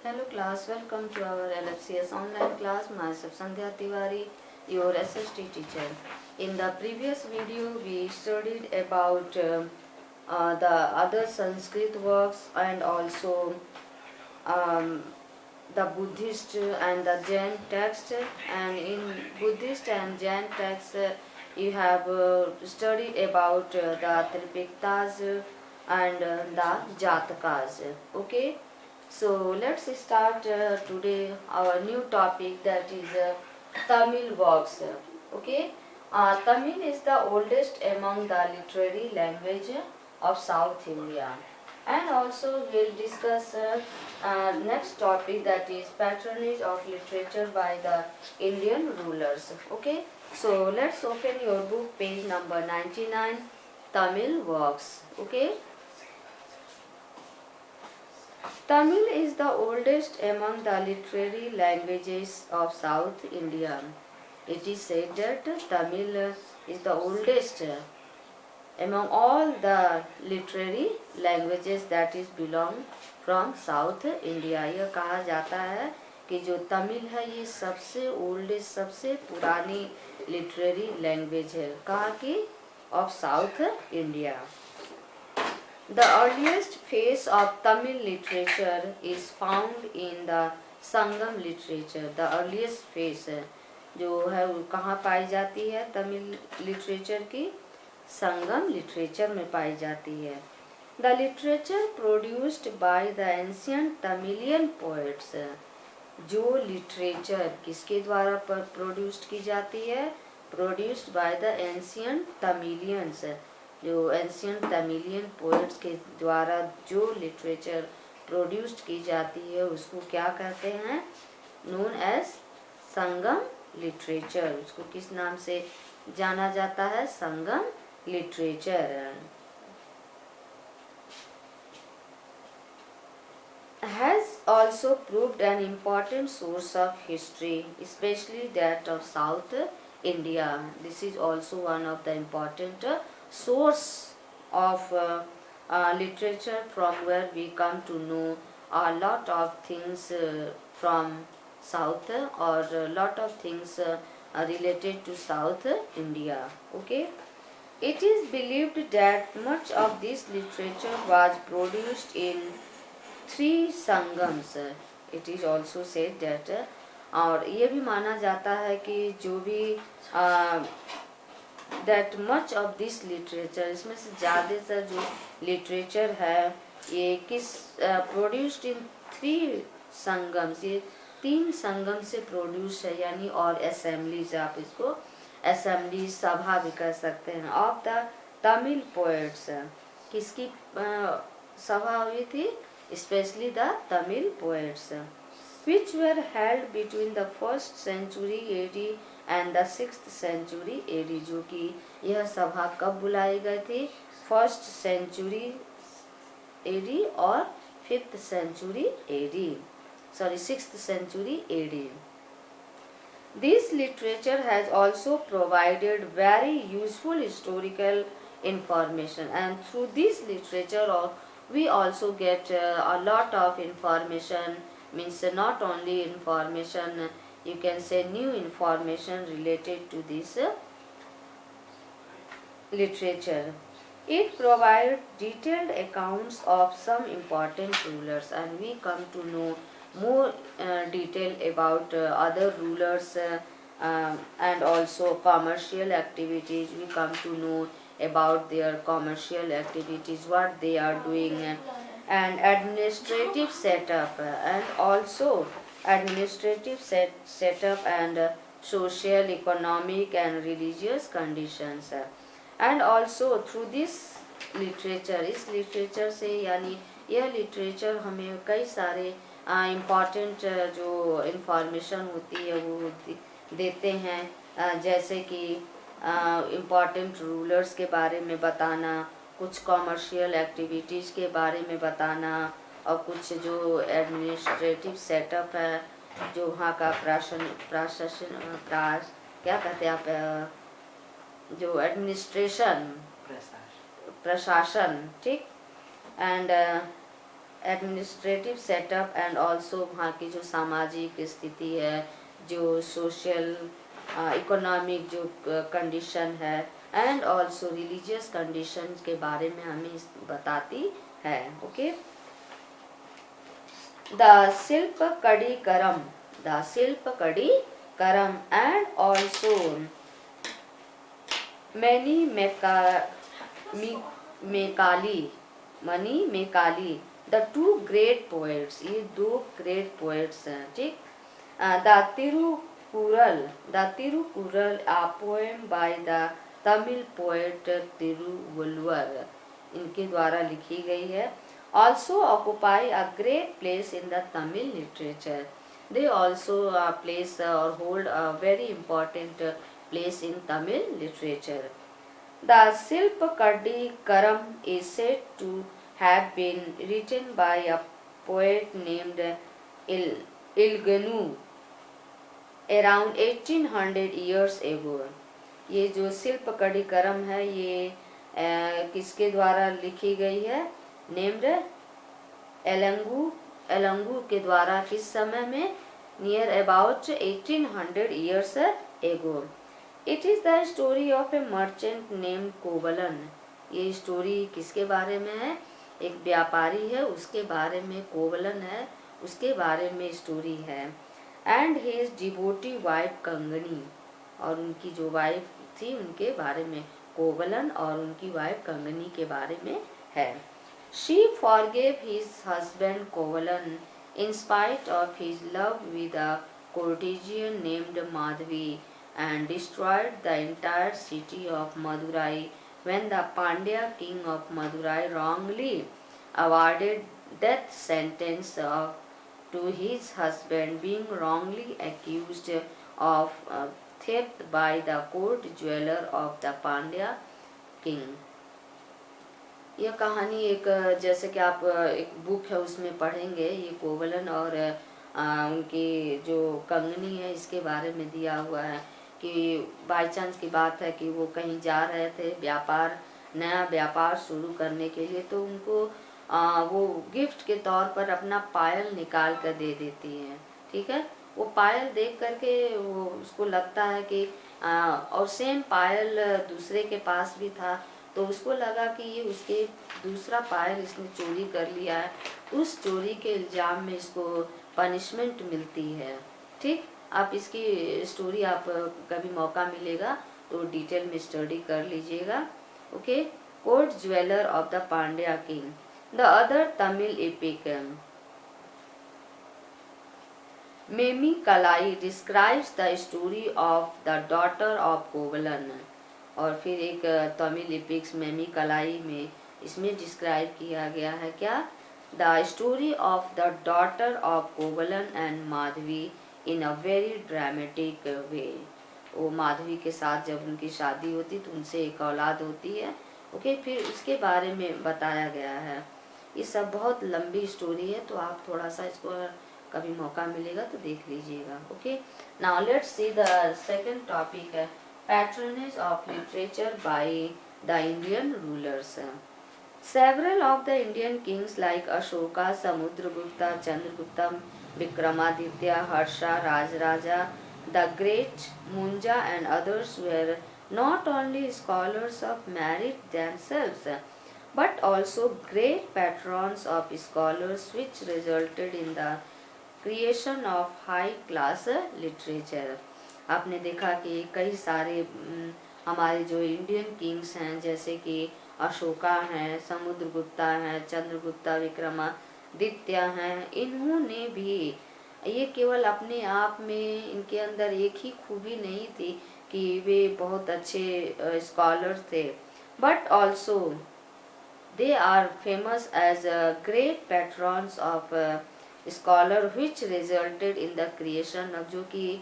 Hello class, welcome to our LFCS online class. Myself Sandhya Tiwari, your SST teacher. In the previous video, we studied about the other Sanskrit works and also um, the Buddhist and the Jain text. And in Buddhist and Jain text, you have studied about the Tripikatas and the Jatakas. Okay. So let's start today our new topic, that is Tamil works. Okay, Tamil is the oldest among the literary language of South India, and also we'll discuss next topic, that is patronage of literature by the Indian rulers. Okay, so let's open your book, page number 99, Tamil works. Okay. Tamil is the oldest among the literary languages of South India. It is said that Tamil is the oldest among all the literary languages that is belong from South India. यह कहा जाता है कि जो तमिल है ये सबसे oldest, सबसे पुरानी लिटरेरी लैंग्वेज है, कहा कि of south India. The earliest phase of Tamil literature is found in the Sangam literature. The earliest phase जो है वो कहाँ पाई जाती है तमिल लिटरेचर की? संगम लिटरेचर में पाई जाती है. The literature produced by the ancient Tamilian poets. जो लिटरेचर किसके द्वारा प्रोड्यूस्ड की जाती है? Produced by the ancient Tamilians. जो एंशियंट तमिलियन पोएट्स के द्वारा जो लिटरेचर प्रोड्यूस्ड की जाती है उसको क्या कहते हैं? नोन एज संगम लिटरेचर. उसको किस नाम से जाना जाता है? संगम literature. Has also proved an important source of history, especially that of South India. This is also one of the important source of literature from where we come to know a lot of things from South, or a lot of things related to South India. Okay. It is believed that much of this literature was produced in 3 Sangams. It is also said that और ये भी माना जाता है कि जो भी that much of this literature, इसमें से ज़्यादा से जो लिटरेचर है ये किस प्रोड्यूस्ड इन 3 संगम्स, ये 3 संगम से प्रोड्यूस है, यानी और असेंबलीज, आप इसको असेंबली सभा भी कह सकते हैं, ऑफ द तमिल पोएट्स. किसकी सभा हुई थी? Specially the Tamil poets, which were held between the 1st century AD and the 6th century AD. जो कि यह सभा कब बुलाई गई थी? 1st century AD और 5th century AD. Sorry, 6th century AD. This literature has also provided very useful historical information, and through this literature we also get a lot of information, means not only information, you can say new information related to this literature. It provides detailed accounts of some important rulers, and we come to know more detail about other rulers and also commercial activities. We come to know about their commercial activities, what they are doing, and administrative setup, and also administrative setup and social, economic and religious conditions. And also through this literature, इस literature से यानी यह literature हमें कई सारे important जो information होती है वो देते हैं, जैसे कि इम्पॉर्टेंट रूलर्स के बारे में बताना, कुछ कॉमर्शियल एक्टिविटीज़ के बारे में बताना, और कुछ जो एडमिनिस्ट्रेटिव सेटअप है, जो वहाँ का क्या कहते हैं आप, जो एडमिनिस्ट्रेशन, प्रशासन, ठीक, and administrative setup and also वहाँ की जो सामाजिक स्थिति है, जो सोशल इकोनॉमिक जो कंडीशन है, एंड ऑल्सो रिलीजियस कंडीशन के बारे में हमें बताती है। Okay, the Silappatikaram and also Manimekalai the two great poets, ये दो ग्रेट पोएट्स हैं। ठीक, the Tirukkural a poem by the Tamil poet Thiruvalluvar, इनके द्वारा लिखी गई है। Also occupy a great place in the Tamil literature, they also place और hold a very important place in Tamil literature. The Silpakadikaram is said to have been written by a poet named Ilganu around 1800 years ago. ये जो शिल्पकड़ीकरम है ये किसके द्वारा लिखी गई है? नेम्ड एलंगू के द्वारा। किस समय में? Near about 1800 years ago. It is the story of A merchant name कोवलन। ये स्टोरी किसके बारे में है? एक व्यापारी है, उसके बारे में, कोवलन है, उसके बारे में स्टोरी है। एंड हिज डिवोटी वाइफ कंगनी, और उनकी जो वाइफ थी उनके बारे में, कोवलन और उनकी वाइफ कंगनी के बारे में है। She forgave his husband कोवलन in spite of his love with a courtesan named Madhavi and destroyed the entire city of Madurai when the Pandya king of Madurai wrongly awarded death sentence to his husband, being wrongly accused of theft by the court jeweler of the Pandya king. यह कहानी एक, जैसे कि आप एक book है उसमें पढ़ेंगे, ये कोवलन और उनकी जो कंगनी है इसके बारे में दिया हुआ है कि बाई चांस की बात है कि वो कहीं जा रहे थे नया व्यापार शुरू करने के लिए, तो उनको वो गिफ्ट के तौर पर अपना पायल निकाल कर दे देती हैं। ठीक है, वो पायल देख करके वो उसको लगता है कि और सेम पायल दूसरे के पास भी था, तो उसको लगा कि ये उसके दूसरा पायल इसने चोरी कर लिया है। उस चोरी के इल्जाम में इसको पनिशमेंट मिलती है। ठीक, आप इसकी स्टोरी आप कभी मौका मिलेगा तो डिटेल में स्टडी कर लीजिएगा। Okay, court jeweller of the Pandya king. The other Tamil epic Manimekalai describes the story of the daughter of Kovalan. और फिर एक तमिल एपिक्स मेमी कलाई में इसमें डिस्क्राइब किया गया है क्या? The story of the daughter of Kovalan and Madhavi in a very dramatic way. वो माधवी के साथ जब उनकी शादी होती तो उनसे एक औलाद होती है। ओके, फिर उसके बारे में बताया गया है। ये सब बहुत लंबी स्टोरी है, तो आप थोड़ा सा इसको कभी मौका मिलेगा तो देख लीजिएगा। Okay, now let's see the second topic है patronage of literature by the Indian rulers. Several of the Indian kings like Ashoka, Samudragupta, Chandragupta, Vikramaditya, Harsha, Rajaraja, the Great, Munja and others were not only scholars of merit themselves but also great patrons of scholars, which resulted in the creation of high class literature. आपने देखा कि कई सारे हमारे जो Indian Kings हैं, जैसे कि अशोका हैं, समुद्रगुप्ता हैं, चंद्रगुप्ता, विक्रमादित्य हैं, इन्होंने भी, ये केवल अपने आप में इनके अंदर एक ही खूबी नहीं थी कि वे बहुत अच्छे स्कॉलर थे, but also they are famous as great patrons of scholar which resulted in the creation of, जो कि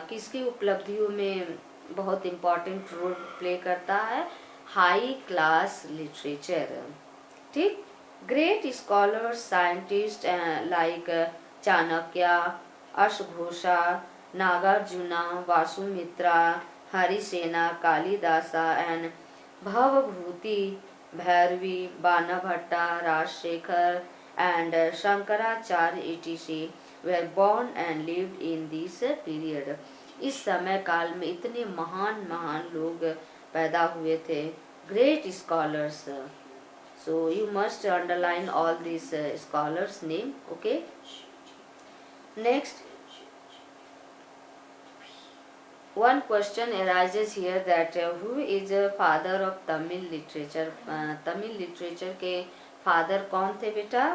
किसकी उपलब्धियों में बहुत इम्पोर्टेंट रोल प्ले करता है? High class literature. ठीक, great scholars scientist like Chanakya, अश्वघोषा, Nagarjuna, Vasumitra, Harisena, Kalidasa and Bhavabhuti, Bhairavi, Banabhatta, Rajashekhar and Shankaracharya etc. were born and lived in this period. इस समय काल में इतने महान महान लोग पैदा हुए थे, great scholars. So you must underline all these scholars' name. Okay. Next, one question arises here that who is the father of Tamil literature? Tamil literature के father कौन थे बेटा?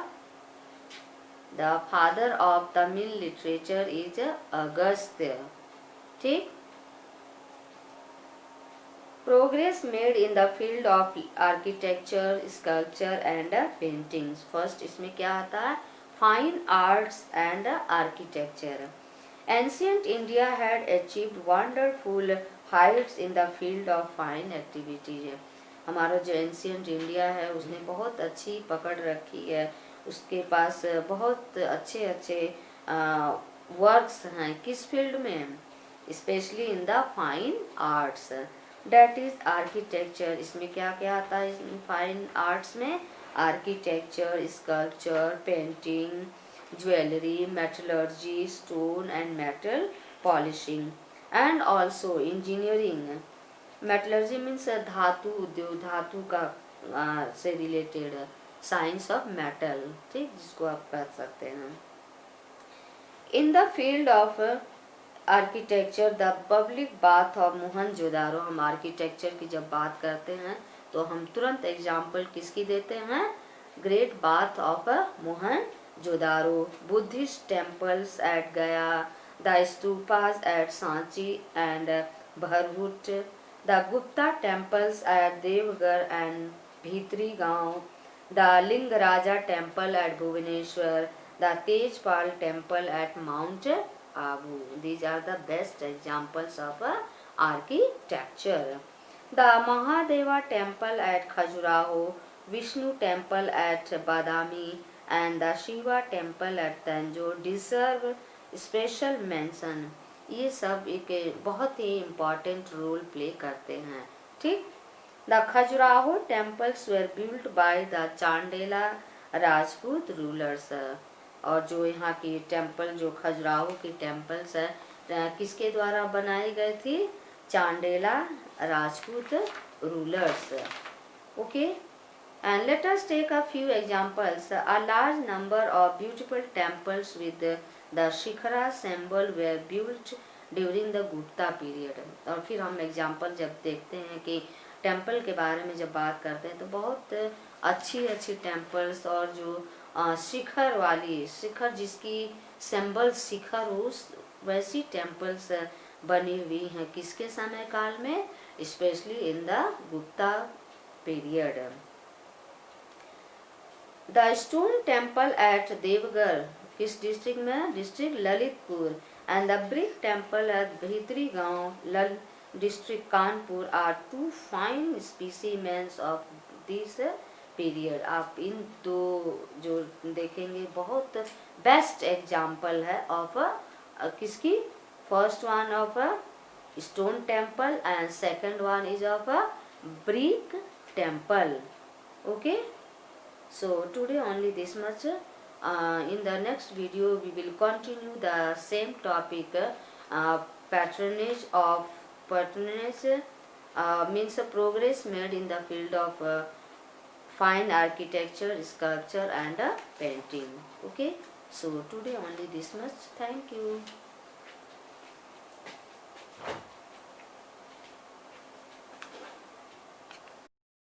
The father of Tamil literature is Agastya. ठीक. Progress made in the field of architecture, sculpture and paintings. First इसमें क्या आता है? Fine arts and architecture. Ancient India had achieved wonderful heights in the field of fine activities. हमारा जो ancient India है उसने बहुत अच्छी पकड़ रखी है, उसके पास बहुत अच्छे अच्छे वर्क्स हैं. किस फील्ड में? Specially in the fine arts, that is architecture. इसमें क्या क्या आता है फाइन आर्ट्स में? Architecture, sculpture, painting, jewellery, metallurgy, stone and metal polishing, and also engineering. Metallurgy means धातु उद्योग, धातु का से रिलेटेड साइंस ऑफ मेटल, ठीक, जिसको आप कह सकते हैं. In the field of architecture the public bath of Mohenjodaro. हम आर्किटेक्चर की जब बात करते हैं तो हम तुरंत एग्जाम्पल किसकी देते हैं? Great bath of Mohenjodaro. Buddhist temples at Gaya, the stupas at Sanchi and Bharhut, the Gupta temples at Deogarh and Bhitargaon, the Lingaraja temple at Bhubaneswar, the Tejpal temple at mount Abu. These are the best examples of architecture. The Mahadeva temple at Khajuraho, Vishnu temple at Badami and the Shiva temple at Tanjore deserve special mention. ये सब एक बहुत ही important role play करते हैं, ठीक. The Khajuraho temples were built by the Chandela Rajput rulers. और जो यहाँ की टेम्पल, जो खजुराहो की टेम्पल्स है, किसके द्वारा बनाई गई थी? Chandela Rajput rulers. Okay, and let us take a few examples. A large number of beautiful temples with the shikhara symbol were built during the Gupta period. और फिर हम एग्जांपल जब देखते हैं कि टेम्पल के बारे में जब बात करते हैं तो बहुत अच्छी अच्छी टेम्पल्स और जो शिखर वाली, शिखर जिसकी सिंबल शिखर हो, वैसी टेम्पल्स बनी हुई हैं किसके समय काल में? Specially in the Gupta period. The stone temple at Deogarh किस डिस्ट्रिक्ट में? District Lalitpur. And the brick temple at Bhitargaon district Kanpur are two fine specimens of this period. आप इन दो जो देखेंगे बहुत बेस्ट एग्जाम्पल है ऑफ किसकी? First one of stone temple and second one is of brick temple. Okay, so today only this much. in the next video we will continue the same topic. Patronage means progress made in the field of fine architecture, sculpture and painting. Okay, so today only this much. Thank you.